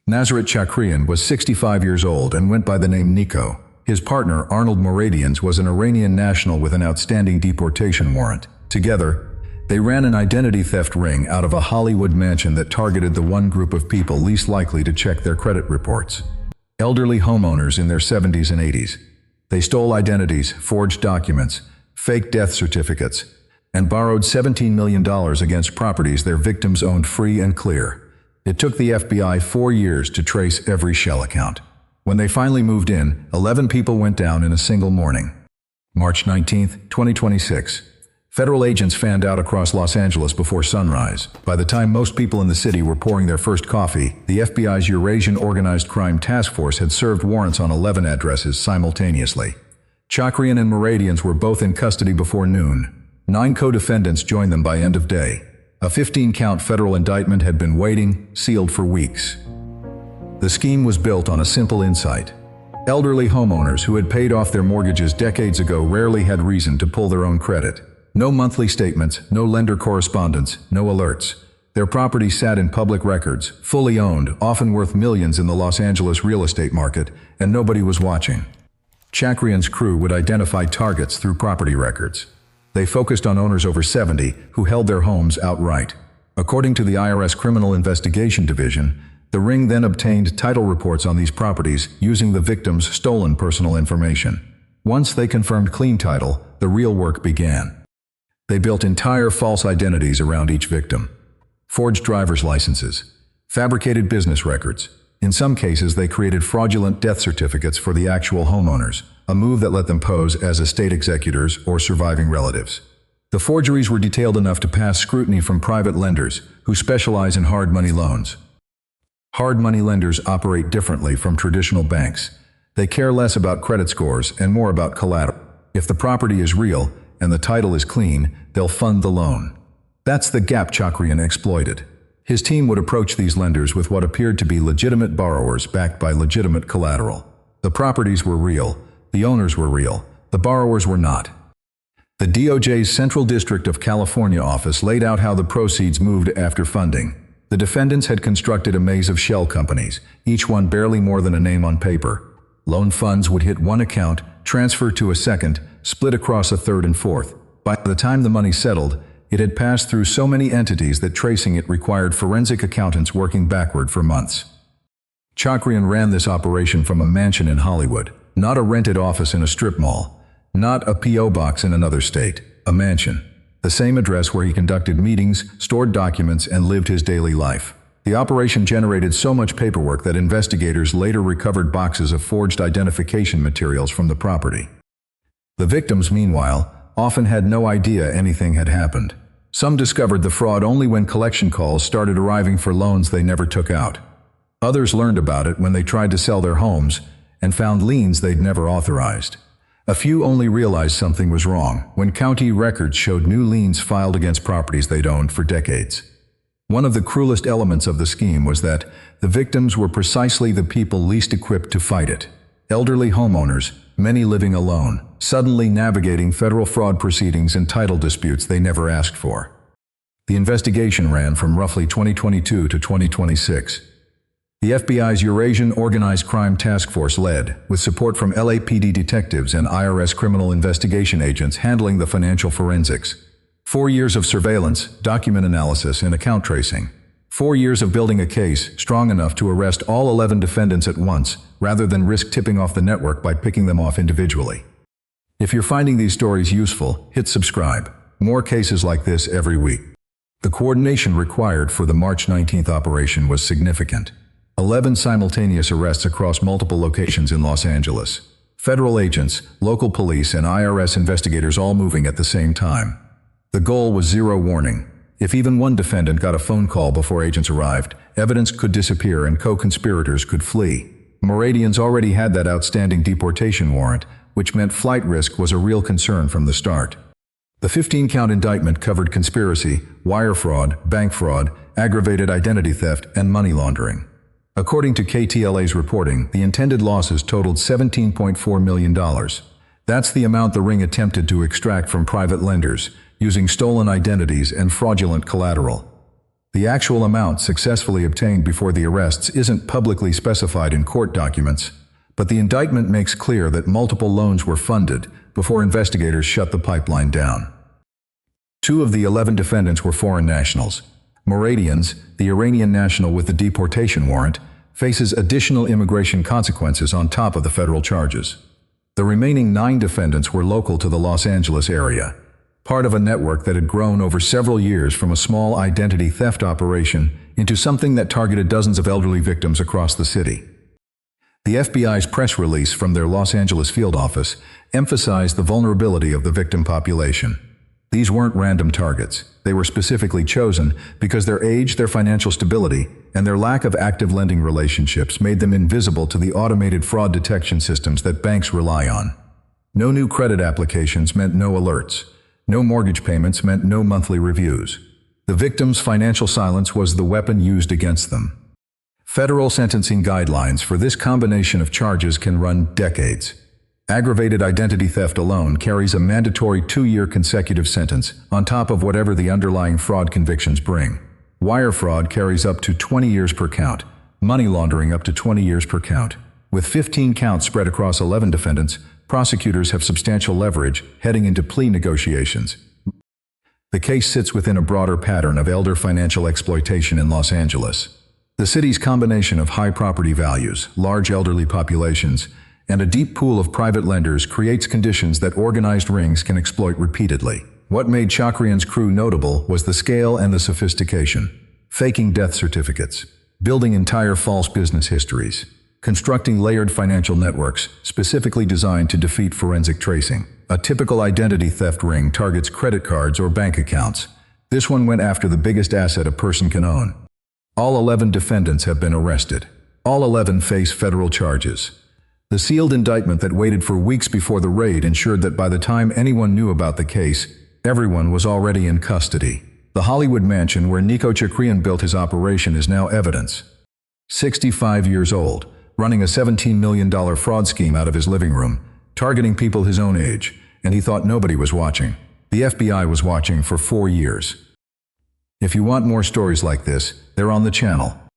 Nazaret Chakrian was 65 years old and went by the name Nico. His partner, Arnold Moradians, was an Iranian national with an outstanding deportation warrant. Together, they ran an identity theft ring out of a Hollywood mansion that targeted the one group of people least likely to check their credit reports: elderly homeowners in their 70s and 80s. They stole identities, forged documents, faked death certificates, and borrowed $17 million against properties their victims owned free and clear. It took the FBI 4 years to trace every shell account. When they finally moved in, 11 people went down in a single morning. March 19, 2026. Federal agents fanned out across Los Angeles before sunrise. By the time most people in the city were pouring their first coffee, the FBI's Eurasian Organized Crime Task Force had served warrants on 11 addresses simultaneously. Chakrian and Moradians were both in custody before noon. 9 co-defendants joined them by end of day. A 15-count federal indictment had been waiting, sealed for weeks. The scheme was built on a simple insight. Elderly homeowners who had paid off their mortgages decades ago rarely had reason to pull their own credit. No monthly statements, no lender correspondence, no alerts. Their properties sat in public records, fully owned, often worth millions in the Los Angeles real estate market, and nobody was watching. Chakrian's crew would identify targets through property records. They focused on owners over 70 who held their homes outright. According to the IRS Criminal Investigation Division, the ring then obtained title reports on these properties using the victims' stolen personal information. Once they confirmed clean title, the real work began. They built entire false identities around each victim. Forged driver's licenses, fabricated business records. In some cases, they created fraudulent death certificates for the actual homeowners, a move that let them pose as estate executors or surviving relatives. The forgeries were detailed enough to pass scrutiny from private lenders, who specialize in hard money loans. Hard money lenders operate differently from traditional banks. They care less about credit scores and more about collateral. If the property is real and the title is clean, they'll fund the loan. That's the gap Chakrian exploited. His team would approach these lenders with what appeared to be legitimate borrowers backed by legitimate collateral. The properties were real, the owners were real, the borrowers were not. The DOJ's Central District of California office laid out how the proceeds moved after funding. The defendants had constructed a maze of shell companies, each one barely more than a name on paper. Loan funds would hit one account, transfer to a second, split across a third and fourth. By the time the money settled, it had passed through so many entities that tracing it required forensic accountants working backward for months. Chakrian ran this operation from a mansion in Hollywood, not a rented office in a strip mall, not a P.O. box in another state, a mansion. The same address where he conducted meetings, stored documents, and lived his daily life. The operation generated so much paperwork that investigators later recovered boxes of forged identification materials from the property. The victims, meanwhile, often had no idea anything had happened. Some discovered the fraud only when collection calls started arriving for loans they never took out. Others learned about it when they tried to sell their homes and found liens they'd never authorized. A few only realized something was wrong when county records showed new liens filed against properties they'd owned for decades. One of the cruelest elements of the scheme was that the victims were precisely the people least equipped to fight it. Elderly homeowners, many living alone, suddenly navigating federal fraud proceedings and title disputes they never asked for. The investigation ran from roughly 2022 to 2026. The FBI's Eurasian Organized Crime Task Force led, with support from LAPD detectives and IRS criminal investigation agents handling the financial forensics. 4 years of surveillance, document analysis, and account tracing. 4 years of building a case strong enough to arrest all 11 defendants at once, rather than risk tipping off the network by picking them off individually. If you're finding these stories useful, hit subscribe. More cases like this every week. The coordination required for the March 19th operation was significant. 11 simultaneous arrests across multiple locations in Los Angeles. Federal agents, local police, and IRS investigators all moving at the same time. The goal was zero warning. If even one defendant got a phone call before agents arrived, evidence could disappear and co-conspirators could flee. Moradians already had that outstanding deportation warrant, which meant flight risk was a real concern from the start. The 15-count indictment covered conspiracy, wire fraud, bank fraud, aggravated identity theft, and money laundering. According to KTLA's reporting, the intended losses totaled $17.4 million. That's the amount the ring attempted to extract from private lenders, using stolen identities and fraudulent collateral. The actual amount successfully obtained before the arrests isn't publicly specified in court documents, but the indictment makes clear that multiple loans were funded before investigators shut the pipeline down. 2 of the 11 defendants were foreign nationals. Moradians, the Iranian national with the deportation warrant, faces additional immigration consequences on top of the federal charges. The remaining 9 defendants were local to the Los Angeles area, part of a network that had grown over several years from a small identity theft operation into something that targeted dozens of elderly victims across the city. The FBI's press release from their Los Angeles field office emphasized the vulnerability of the victim population. These weren't random targets. They were specifically chosen because their age, their financial stability, and their lack of active lending relationships made them invisible to the automated fraud detection systems that banks rely on. No new credit applications meant no alerts. No mortgage payments meant no monthly reviews. The victim's financial silence was the weapon used against them. Federal sentencing guidelines for this combination of charges can run decades. Aggravated identity theft alone carries a mandatory 2-year consecutive sentence on top of whatever the underlying fraud convictions bring. Wire fraud carries up to 20 years per count, money laundering up to 20 years per count. With 15 counts spread across 11 defendants, prosecutors have substantial leverage heading into plea negotiations. The case sits within a broader pattern of elder financial exploitation in Los Angeles. The city's combination of high property values, large elderly populations, and a deep pool of private lenders creates conditions that organized rings can exploit repeatedly. What made Chakrian's crew notable was the scale and the sophistication. Faking death certificates, building entire false business histories, constructing layered financial networks specifically designed to defeat forensic tracing. A typical identity theft ring targets credit cards or bank accounts. This one went after the biggest asset a person can own. All 11 defendants have been arrested. All 11 face federal charges. The sealed indictment that waited for weeks before the raid ensured that by the time anyone knew about the case, everyone was already in custody. The Hollywood mansion where Chakrian built his operation is now evidence. 65 years old, running a $17 million fraud scheme out of his living room, targeting people his own age, and he thought nobody was watching. The FBI was watching for 4 years. If you want more stories like this, they're on the channel.